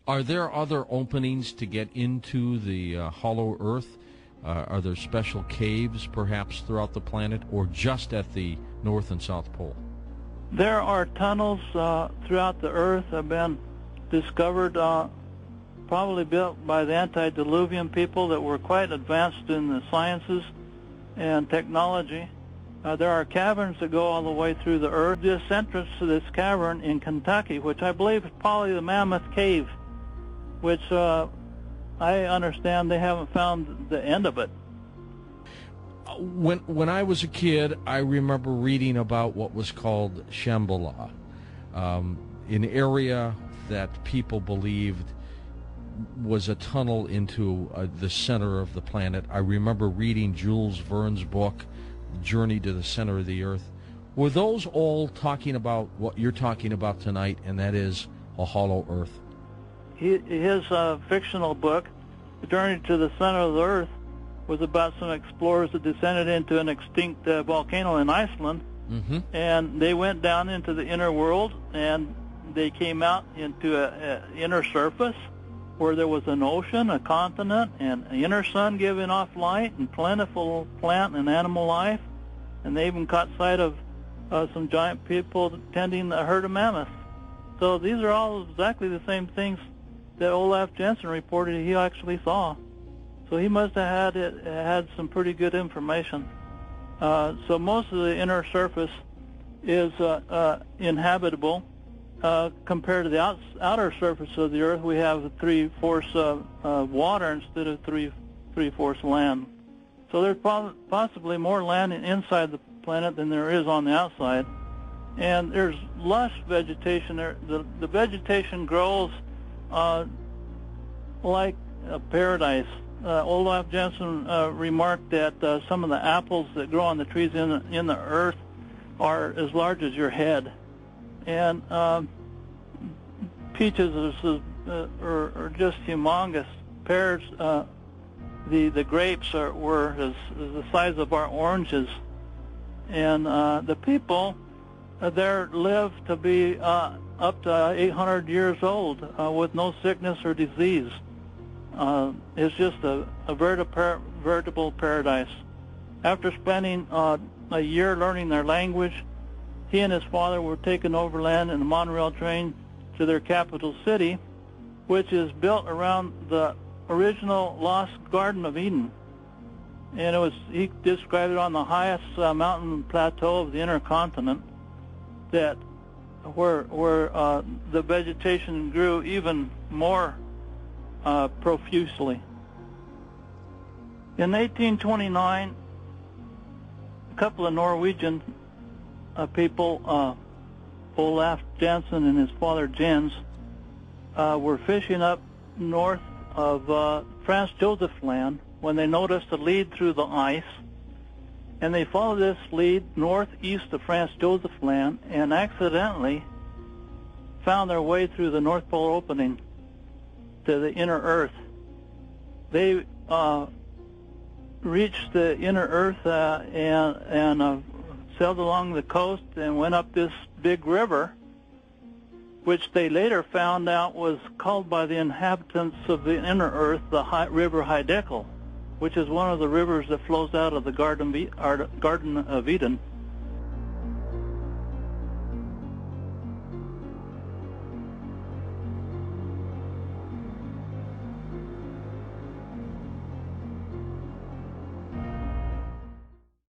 Are there other openings to get into the hollow Earth? Are there special caves, perhaps, throughout the planet, or just at the North and South Pole? There are tunnels throughout the Earth have been discovered, probably built by the antediluvian people that were quite advanced in the sciences and technology. There are caverns that go all the way through the Earth. This entrance to this cavern in Kentucky, which I believe is probably the Mammoth Cave, which I understand they haven't found the end of it. When I was a kid, I remember reading about what was called Shambhala, an area that people believed was a tunnel into the center of the planet. I remember reading Jules Verne's book, Journey to the Center of the Earth. Were those all talking about what you're talking about tonight, and that is a hollow Earth? His fictional book, Journey to the Center of the Earth, was about some explorers that descended into an extinct volcano in Iceland, and they went down into the inner world, and they came out into an inner surface where there was an ocean, a continent, and an inner sun giving off light, and plentiful plant and animal life, and they even caught sight of some giant people tending a herd of mammoths. So these are all exactly the same things that Olaf Jensen reported he actually saw. So he must have had some pretty good information. So most of the inner surface is inhabitable. Compared to the outer surface of the Earth, we have 3/4 water instead of 3/4 land. So there's possibly more land inside the planet than there is on the outside. And there's lush vegetation there. The vegetation grows like a paradise. Olaf Jensen remarked that some of the apples that grow on the trees in the earth are as large as your head. And peaches are just humongous. Pears, the grapes were as the size of our oranges. And the people there live to be up to 800 years old with no sickness or disease. It's just a veritable paradise. After spending a year learning their language, he and his father were taken overland in the monorail train to their capital city, which is built around the original lost Garden of Eden. And he described it on the highest mountain plateau of the inner continent, that where the vegetation grew even more profusely. In 1829, a couple of Norwegian people, Olaf Jensen and his father Jens, were fishing up north of Franz Josef Land when they noticed a lead through the ice, and they followed this lead northeast of Franz Josef Land and accidentally found their way through the North Pole opening to the inner Earth. They reached the inner Earth and sailed along the coast and went up this big river, which they later found out was called by the inhabitants of the inner Earth the River Hiddekel, which is one of the rivers that flows out of the Garden of Eden.